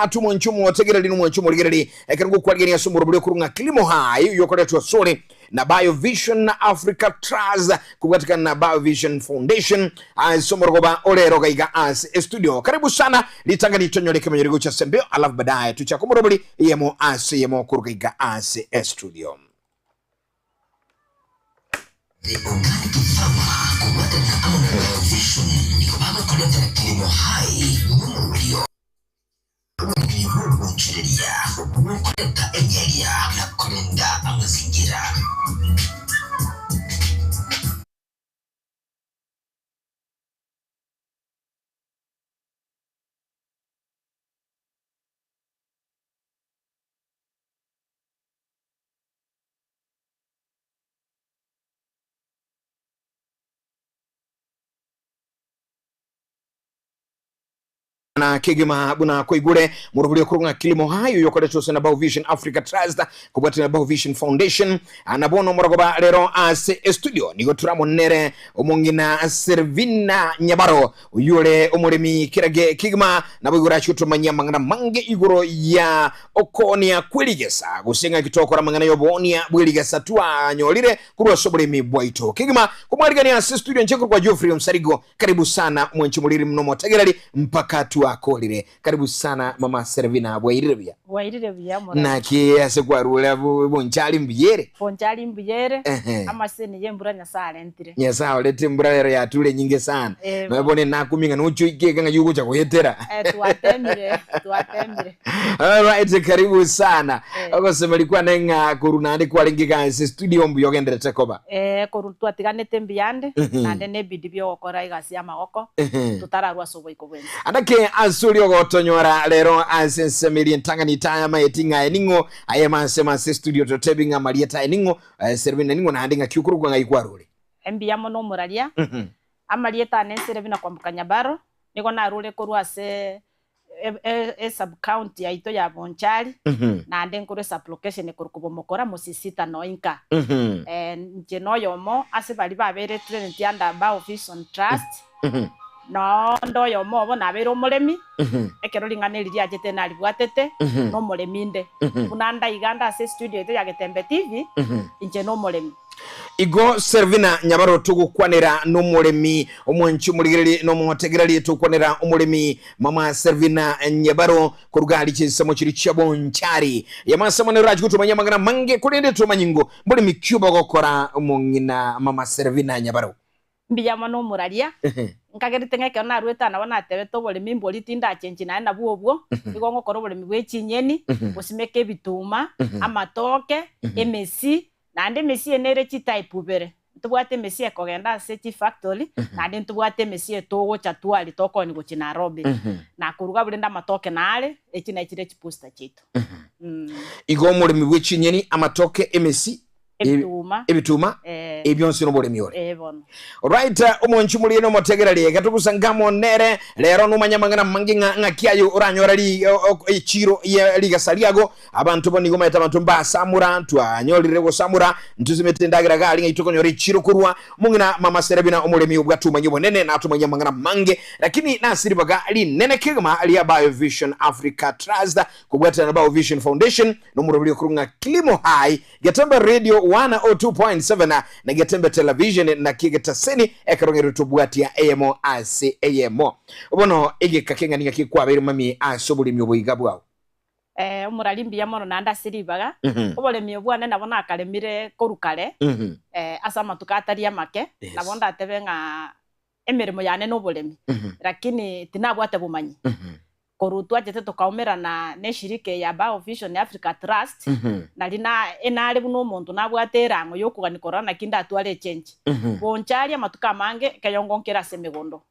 atumo nchumo tegerali numo nchumo ligerali ekangu kwa geni asumuro bule kurunga Kilimo hai yokore tuwasole na BioVision Africa Trust kukatika na BioVision Foundation asumuro goba ole roga iga as studio. Karibu sana litanga nitonyo leke mnyorigo cha sembeo alafu baadaye tuchakumuro buli yemo as yemo kuruga iga as studio. Kilimo hai kuchiria kuleta enyeria na kulinda mazingira. Na kigima buna koigure murubuli kurunga Kilimo hayo yokore tose na BioVision Africa Trust kubati na BioVision Foundation anabono muragoba lero as studio nigo turamo nere omongina Servina Nyabaro uyule omuremi kirage kigima nabugura chuto manyamangana mange iguro ya okonia kweligesa gusenga kitokora mangana yobonia bweligesa twa nyolire kurwa sobolemi bwaito kigima kumwarigani as studio ncheko kwa Geoffrey Msarigo. Karibu sana mwenchimuliri mnomo tegerali mpaka tu akolire. Karibu sana mama Servina bwairebya mora na kiase kwa rula bonchali mbiyere amasene yembura nyasale ntire nyasale lete mbura ya tule nyinge sana mabone nakuminga nucho ikeka nga yugo cha kuhetera tuatemire all right, karibu sana akosema likuwa nenga kurunande kwa lingika studio mbu yogendere tekoba korutu atiganete mbiyande nande ne bidibyo okora igasi ya magoko tutararwa sobo ikobwenza adake asuli ogotonyora lero asensemeli ntangani taya maetinga eningo ayema sema studio totebinga marieta eningo Servina ningo na handinga kyukuru kwa ngaikwarule mbiyamo no muralia amarieta ne Servina kwa Mukanyabaro niko na rule korwa se sub county ya ito ya Bonchari na ande nkuru sub location kurukubo mokora musisita no inka nje no yomo ase bali babere Trinity and BioVision Trust no ndo yomo bona bero mulemi ekero linganeliri ajete na libwatete no muleminde kunanda iganda ase studio ito ya Getembe TV nje no mulemi igo Servina Nyabaro tugukwanira no mulemi omwanchi muligereri no motegereri tukwanira umulemi mama Servina Nyabaro kurugali chisemo chiri chabonchari yamasemo raji kutumanya mangana mange kulende tumanyingo mulemi Cuba gokora umungina mama Servina Nyabaro mbiyamo no muralia nkagerite ngeke na rweta na wana tebe to bole mimboli tinda chenji na buobwo igongo koro bole miwe chinyeni usimeke bituma amatoke emesi nande mesi enere chi type bere tubwate mesi ekogenda seti factory nande tubwate mesi etogo chatwali toko ni gochi Nairobi na kuruga bulenda matoke nale ekina ekire chiposta chetu igo muri miwe chinyeni amatoke emesi ebituma ebyonse no bole miore bono right omonchi muri no motegerali katukusangamo nere lero no manyamangana manginga ngakiayo uranyora li echiro ya liga saliago abantu boni goma abantu mba samura twanyolire go samura ntuzimetendagira gali ngitokonyora echiro kurwa mungina mama Servina omulemi obwatuma nyobo nene na atumanyamangana mange lakini nasiri baga ali nene kigama ali ya BioVision Africa Trust kubwata na BioVision Foundation no murubuli kurunga Kilimo hai Getembe Radio 102.7 na Getembe Television na kigetaseni ekarongero tubwati ya AMO AC AMO obono ege kakenga ninga kikwabere mami asobuli myoboyigabu awo umuralimbi ya mono nanda siribaga obole myobwana nabona akalemire korukale asama tukataria make nabonda tebenga emirimo yane no bolemi lakini tinabwate bumanyi korutwa jete tukaumera na neshirike ya BioVision Africa Trust na lina enale buno muntu nabwaterango yokuganikora na kinda atwale change bonchari amatuka mange kayongonkera semegondo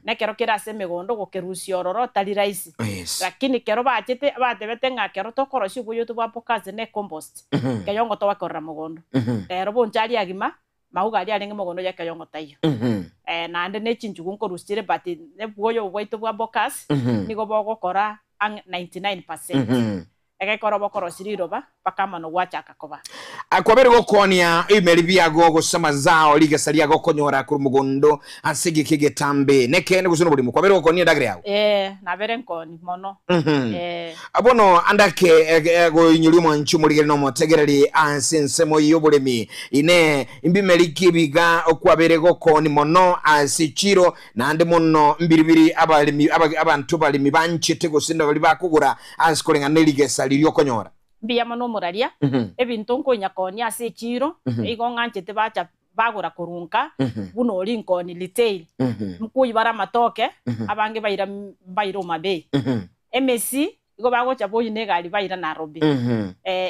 nekero kera semegondo gokerusio ororo tali raisi lakini kero bachete batebete ngakero tokoroshi buyo tubapokaze ne compost kayongo to wakora mugondo ero bonchari agima maugali alenge mugondo ya kayongo tayo na ande ne chinjugu nkorustire bati ne bwoyo bwaito bwa bokas nigo bogo kora 99% egekoro siriroba paka mano gwachaka koba akwabere gokonia imeri biago gusama zao ligasalia gokonyora ku mugondo asigi kigetambe nekene gusuno buli mukwabere gokonia dagre yawo nabere nkoni mono abono andake go nyulimo nchumuligere no motegereri ansensemo yobulemi ine imbimeliki biga okwabere gokoni mono asichiro nande mono mbiribiri abantu balimi banchite gusinda bali bakugura ansikolenga neligesa lyokonyora biya mano muraria ebintu nkonya koni asichiro igonganchite bacha bagura kurunka buno olinkoni retail mkuyi bara matoke abange bayiro mabe emesi igo bagocha boyi negali bayira Nairobi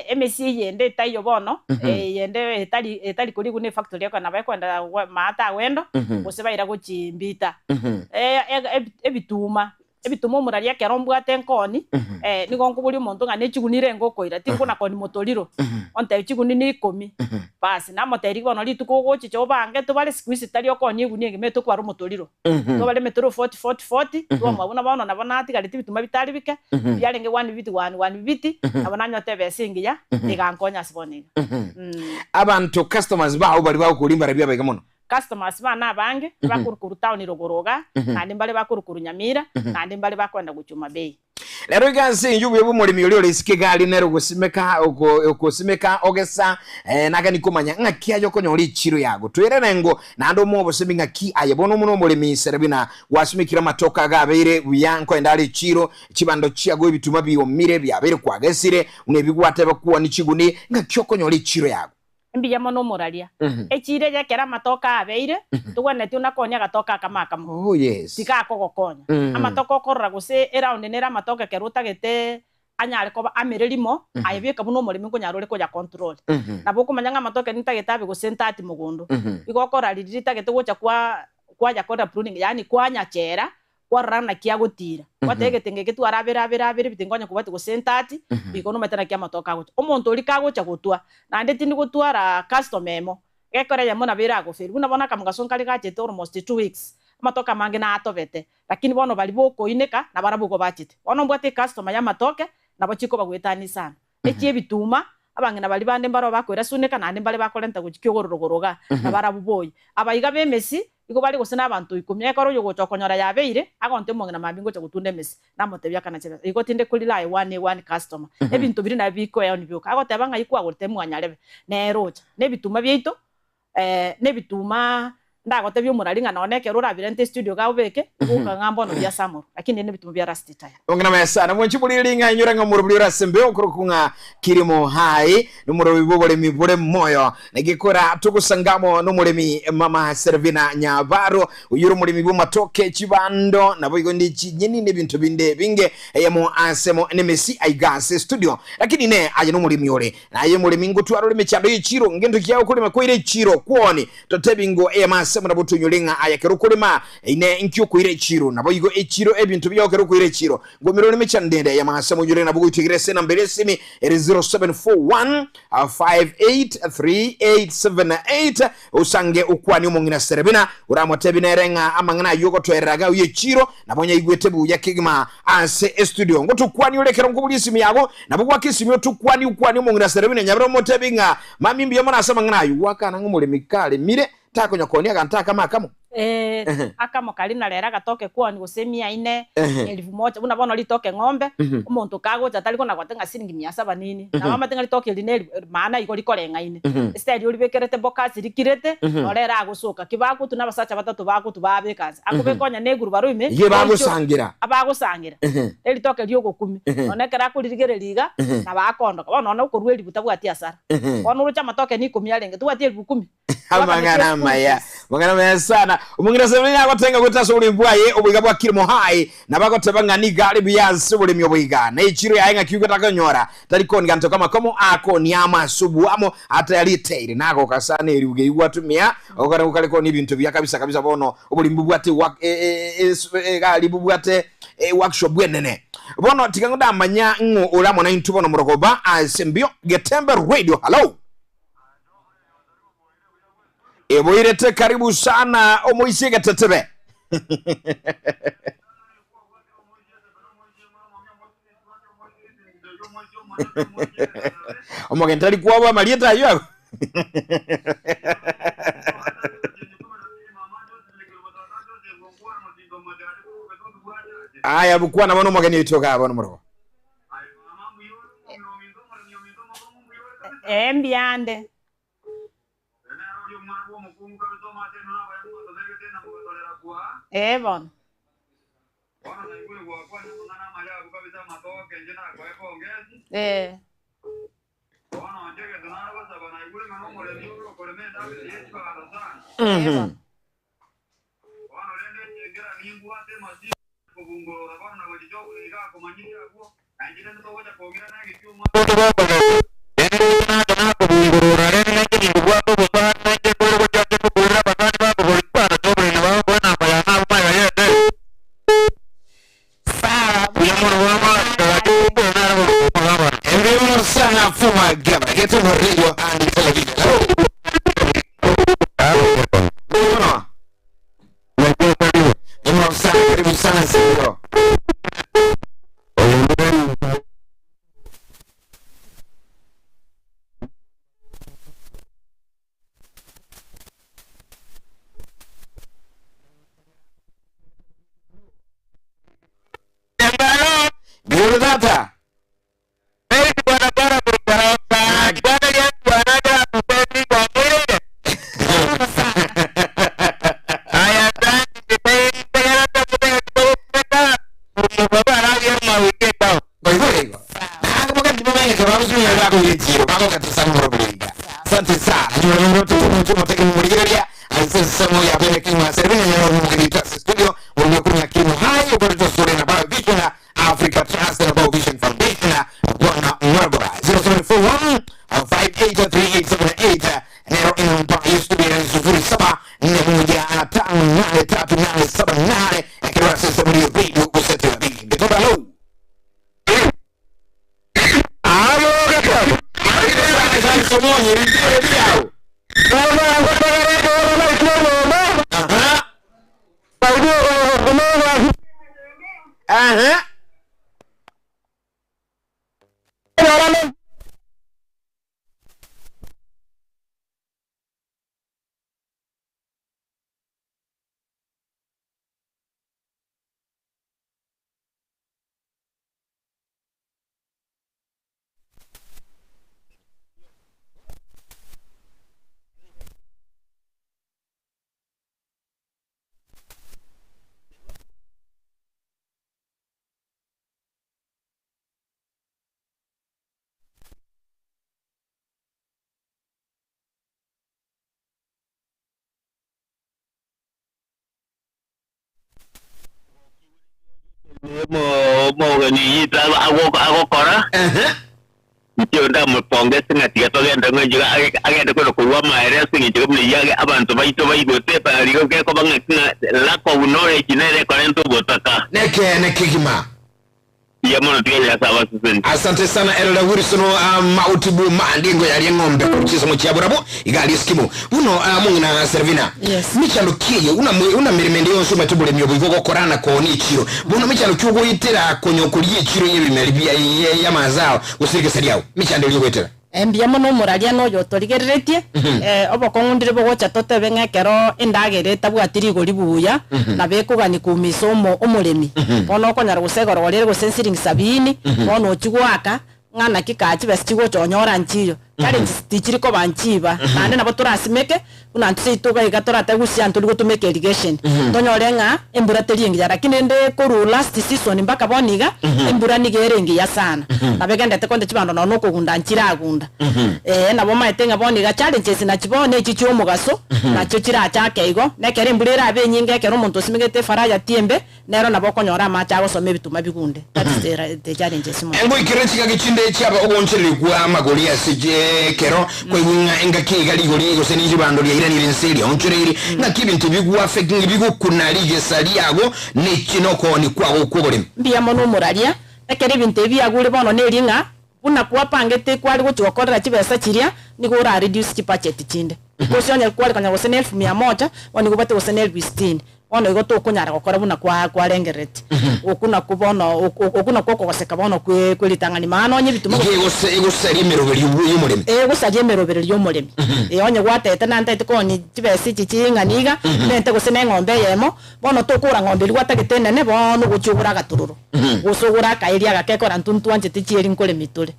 emesi yende tayo bono yende etali kuri gune factory yako nabakwenda mata wendo bose bayira gochimbita ebituma muraria kerombu atenkoni nigo nkubuli omonto ngane chigunire ngokoira tikuna koni motoliro onte chiguni ni 10 basi na moteri bono lituko gochicho bange to bale squeeze tali okoni eguni meto kwa motoliro to bale metoro 40 to mabona bono nabona atigari bituma bitali bike byalenge 1 biti abona nyote besingiya igankonya siboniga abantu customers bao bali bakulimba rabia bagamono customers bana bange bakurukuru town rogoroga kandi mbale bakurukuru Nyamira kandi mbale bakwenda guchuma bei lero ganse njubu bumulimi oli olisike gali nero gusimeka okusimeka ogesa nagani kumanya ngakia yoko nyoli chiro yago twere nengo nando mo bosemi ngaki ayebono muno mulimi serebina wasimikira matoka gabeire buyanko endali chiro chibando chiago ibituma biyomire byabere kwagesire unebigwate bakuwa ni chiguni ngakyoko nyoli chiro yago mbiya mono muraria echire ya kera matoka abeire tugone ti unakonya gatoka kamaka oh yes tika kogokonya amatoka okorra gose around nera matoka keruta gete anyare ko amerelimo ayebeka buno muri mingo nyarore ko ya control nabo kumanya amatoka nitagetabe gose ntati mugondo igokora lirita gete gocha kwa ya kora pruning yani kwanya chera warana kiagotira wategete getu arabere bitingonya kubati gosentati bikono metana kya matoka gocha omonto uri kagocha gotwa nande tindi gotwara customer emo gekora ya mona bira go feri unabona kamugasonka ligachete almost 2 weeks matoka mange na atobete lakini bono bali boko ineka na barabugo bachite bono mbwate customer ya matoke nabo chiko bagwetani sana ekie bituma abange na bali bande mbaro bakwera suneka nande mbale bakolenta guchikyogorogoroga na barabuboyi abayiga bemesi iko bali gusena abantu ikumye karo yo gochokonyora yabeire agonte mongena mabingo chagutunde mesi namotebya kana chebe iko tinde kuli lai one customer ebintu biri na biko yaoni byo agote abanga iko agote mwanyarebe nerocha nebituma byeito nebituma ndagote byo muralinga naoneke rura birente studio gabeke uka ngambo no bya samoro lakini ne bituma bya rasti taya ongena mesana mwenchi bulilinga nyura ngomuro bulira sembe okurukunga Kilimo hai numuro bibobole mibule moyo negikora tukusangamo no mulemi mama Servina Nyabaro uyuru mulemi bu matoke chibando nabo igo ndichi nyini ne bintu binde binge yemo asemo nemesi aigase studio lakini ne aje no mulemi yole naye mulemi ngutwaro limechando yichiro ngendo kyao kulima koire chiro kuoni totebingo sema na butu nyulinga ayakero kulima ine nkyo kuire chiro nabo igo echiro ebintu byokero kuire chiro ngomiro limechandende ya masemo nyulinga nabugo itigirese na mbere simi 0741 583878 usange ukwani umongina Serebina uramotebina renga amangana yoko toeraga uye chiro nabonya igwetebu ya kigima ase studio ngoto kwani ulekero ngubulisi miyago nabugo akisimi otukwani ukwani umongina Serebina nyabro motebinga mamimbi yamana asema ngana yuwaka nangumule mikale mire tako nyakoni agantaka makamo akamo kalina lera gatoke kwa ni gosemia ine 1000 unabona litoke ng'ombe umuntu kago chatali kona kwatenga siringi 700 nini na mama tenga litoke lineli maana iko likolenga ine stadi ulibekerete bokazi likirete olera agusoka kibaku tunabasacha batatu baku tubabekaza akubekonya neguru baruime ye bagusangira abagusangira elitoke lyoko 10 onekera kulirigere liga na bakondoka bona uko rweli butabwati asara bona urucha matoke ni 10 alenge tubati 10 amangana maya sana umungira Serebina agotenga gutaso ulimbwaye obuiga bwa Kilimo hai nabagotebanga ni gali byanse bulimi obuiga na ichiro yaenga kyugo takanyora taliko nganto kama komo ako ni ama subu amo atali taire nako kasane eri igwatumia okara ukaliko ni bintu bya kabisa bono obulimbu bwate gali bubwate workshop bwenene bono tikangoda amanya ngo ulamo na intubono murogoba asembio Getembe Radio hello Eboirete karibu sana omoisige tetebe Omogentali kwa Marieta yako. Aya bukwa na bano magani itoka bano muro. Mbiande. Bon. Getembe Radio and Television. Karibu sana sio. Biologata. Asante sana. Asante ya bene Kilimo servina ya mugirita studio uliokuwa Kilimo hayo kwa tusore na Bio Vision Africa Trust na Bio Vision Foundation bwana Margora 0741 583878 nero in studio ya 0741583878 akiwa sasa mlio video kusete wa video ndio hello Somonyi ndio yao. Mo ni ita ako kora. Yo nda mo ponge singa tiga to genda ngo juga agenda ko ko ma ere singi juga mli yage abantu baito te pa rigo ke ko banga la ko unore kinere ko ento botaka. Neke kigima. Ya mono tiga ya sawa sisen. Asante sana Elda Wilson mautibu mandingo ya ngombe kuchisa mu chiaburabo igali skimo. Uno mungina servina. Yes. Michalo kiyo una mirimende yonso matubule myobo ivoko korana ko ni chiro. Buno michalo kyugo itera konyokuliye chiro yebimeribia ya mazao usirike saliao. Michalo liyo itera. Mbiyamo no muralia no yo torigeretie oboko ngundire bogo chatote bengekero indagereta bwatiri gori buya na bekugani kumisomo omuremi ono konyara gusegoro rere gusensiring 70 ono chigwaka ngana kikachi bestigo chonyora nchiyo challenge tichiri ko banchiba nane nabo turasimeke una ntituga igatora tagusia ntuli gutumeke irrigation tonyorenga embura teringi ya lakini nde ko last season mpaka boniga embura nigerengi ya sana nabegende tekonde chibando no kugunda nchira gunda nabo maitenga boniga challenges na chibone chichi omugaso na cyo kira chake igo nekere embura ira benyinge kero muntu simigete faraya tiembe nero nabo konyora macha gosome bituma bigunde that is the challenges mo embo ikirenchika gichinde cyaba ogonchele kwa magoli asije kero kwa winga engaki gali goli go seniji bando ya irani renseli onchureri na kibintu bigwa affecting bigu kunalije saliago ne kinoko ni kwa okobole mbia mono muralia ekere bintu byagure bono ne ringa una kwa pangete kwali guchokorera chibesa chiria nigo reduce chi budget chinde kushonya kwali kanya gosene 1100 wani gubate gosene 20 bono igo tokunyara gukora buna kwa rengereti okuna kubono okuna kokoseka bono kwilitangani maana onye bituma igusari meroberi y'umuremi gusari meroberi y'umuremi onye gwatete nante tikoni tibesi cicing'aniga nente gusene ng'ombe yemo bono tokura ng'ombe ligwatagete nene bono guchugura gatururu gusugura kairia gakekora ntuntu anje tichieri nkole mitule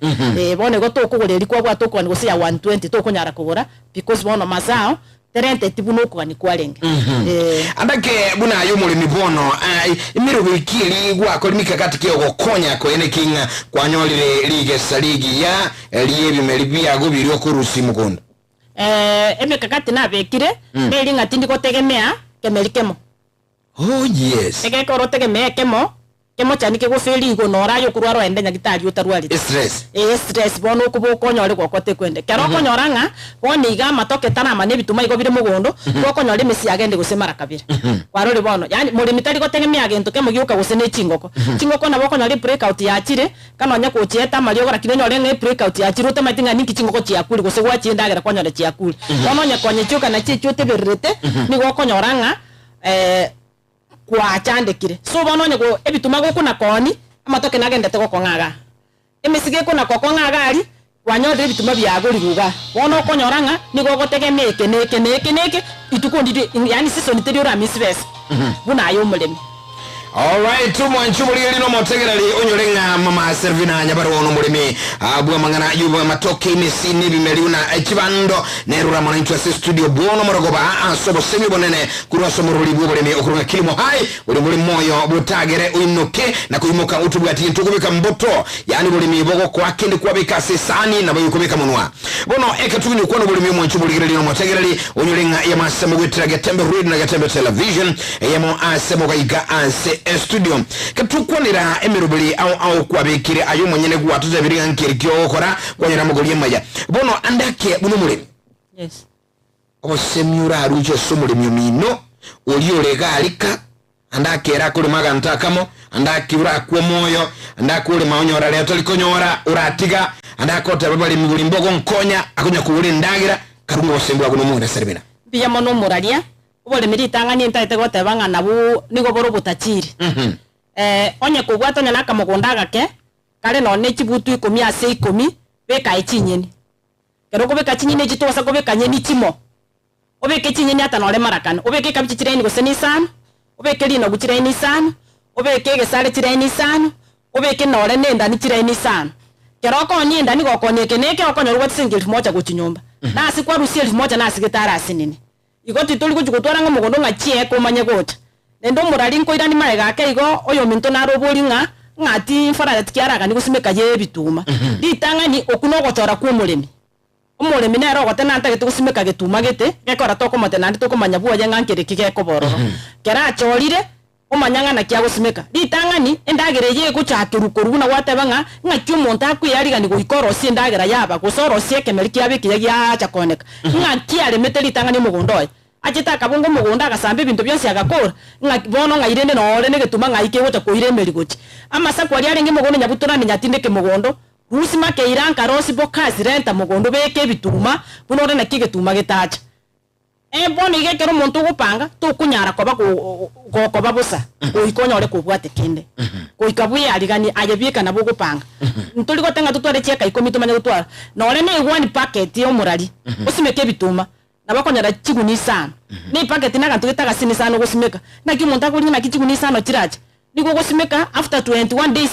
bono igo tokugureri kwa bwa tokoni gusia 120 tokunyara kugura because bono mazao terente tibuno kwani kwalenge andake buna y'umuremi bono imirobe ikiri gwakolimika katika ogokonya ko ene kinga kwanyolire lige saligi ya liebimelibi ago birio kurusi mukondo emekakati nabekire beri ng'atindi gotegemea kemerikemo yes egekoro tegemea kemo chani kegufeli igo norayo kurwaro ende nyagitari utarwari stress bono kubukonyore gwokote kwende kero konyoranga boni iga matoke tana mane bituma igo bire mugondo gokonyore mesi agende gusemara kabire warore bono yani muri mitari gotegemea gento kemo giuka gusene chingoko nabo konyore breakout ya chire kana nya kuchieta mario gora kinonyore nge breakout ya chire utamatinga niki chingoko chiakuri gusegwa chiendagera konyore chiakuri bono nya konye chuka na chichute berete ni gokonyoranga kwa chandekire so bono nyego ebituma gukuna koni amatoke nagendete gokong'aga emisige kuna kokong'aga ali wanyode ebituma byagoriruga bono konyoranga nigo gotegemeke neke itukundi yani season teri ora misves buna ayo mulemi. Alright, tumwanchumulire no motegerali onyolenga mama Servina Nyabaro no mulimi abwa mangana yuba matoke imesi bimeliuna ekibando nerura mwananchi wa studio bono morogoba asobo semi bonene kurwaso muruli bwolemi okurunga Kilimo hai buli moyo butagere uinoke na kuyimoka utubwati ntugubika mboto yani bulimi bogo kwake ndi kwabika sesani na bayukubika munwa bono ekatugini kwano bulimi mwanchumulire no motegerali onyolenga yamasemo gwitira Getembe Radio na Getembe Television yamo asemo gaiga ase studio katukwanira emirubuli au kwabekire ayo mwenyene gwatuza biringa nkirikyo okora kwanyira mugoliye maya bono andake buno mulimi yes osemyura arujo somulimi mino oliyo legalika andake era kuli maganta kamo andake ura kwa moyo andake ule maonyora leto likonyora uratiga andake otabali muguli mbogo nkonya akunya kuuli ndagira karungo osembwa kuno mwera Servina biya mono muralia ubole militangani ntaite gotebanga nabu nigo boro butachiri onye kugwata nyana kamugondaga ke kale no ne chibutu 10 ase 10 beka ichinyeni kero ko beka chinyeni chitosa ko beka nyeni chimo obeke chinyeni ata no le marakana obeke kabichi chireni goseni sana obeke lino guchireni sana obeke gesale chireni sana obeke no le nenda ni chireni sana kero ko ni ndani go konyeke neke okonyorwa tsingeli moja guchinyumba na asikwa rusieli moja na asigitara asinini igoti tuli kujugutwara ngo mugondo ngachie ko manye gota nendo murali nko irani marega ke igo oyo minto narobori ngati fara tikiaraga ni gusimeka ye bituma litanga ni okuno gotora ku mulemi umulemi nero gote nanta gitu gusimeka gituma gete gekora toko mote nandi toko manyabuwa ye ngankere kike ko bororo kera chorire umanyanga na kya gusimeka litanga ni endagere ye guchaturu koruna watebanga ngakyo monta ku yariga ni goikorosi endagera yaba gusorosi ekemeriki abiki ya chakoneka ngaki ale meteli tanga ni mugondoe achita kabungo mugunda gasambe bintu byose agakora ngabono ngairende no ole negetuma ngaike gota koire merigochi amasa kwali arengi mugondo nyabutura ni nyatindeke mugondo rusima ke iranka rosi bokazi renta mugondo beke bituma bunore na kigetuma getacha boni gekero muntu gupanga tukunyara koba koba busa uikonya ole kubwate kinde kuikabuye aligani ayebieka nabo gupanga ntuli gotenga tutware cheka ikomito manya gutwara no ole ne one packet yo murali usimeke bituma nabakonyara chiguni sana ni packet naga tugitaga sini sana gusimeka na kimuntu akuri na kichiguni sana chiracha niko gusimeka after 21 days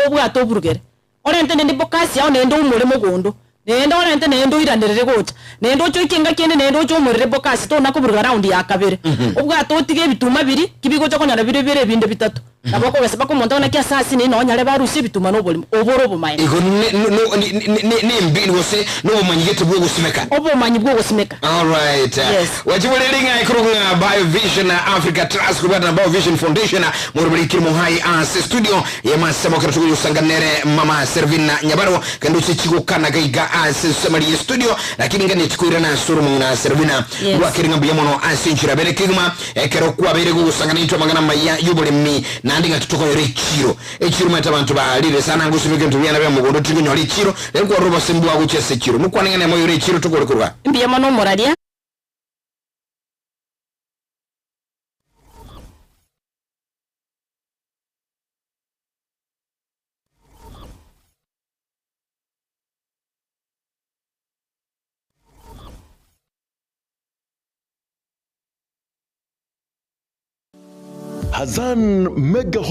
obwato burugere ole ntende ndi bokasi ya nendo umure mugondo nendo ole ntende nendo iranderere gota nendo cyo ikinga kene nendo cyo umurire bokasi to nakuburuga round ya kabere ubwato utige bituma biri kibigo cyo konyara bire binde bitatu nabako bese bako monta na kia sasi ni no nyale barusi bituma no boli oboro bumaine iko ni mbili wose no bumanyigete bwo gusimeka obumanyi bwo gusimeka. All right wachibulelinga ikurunga Biovision Africa Trust kubata Biovision Foundation murubuli Kilimo hai as studio yamasemo kiratuyo sanganere mama Servina Nyabaro kanduchi chikukana gaiga as samari studio lakini ngani chikuira na surumu na Servina wakiringa biyamono asinchira bere kiguma ekero kwa bere gusanganitwa magana maya yubulemi nandinga tutoko rechiro echiro mata bantu balire sana ngusubike ntubyana bya mugondo tinyo rechiro lenko roba sembu aguchese chiro mukwanengane moyo rechiro tukorekurwa mbiya mano moralia Hazan Mega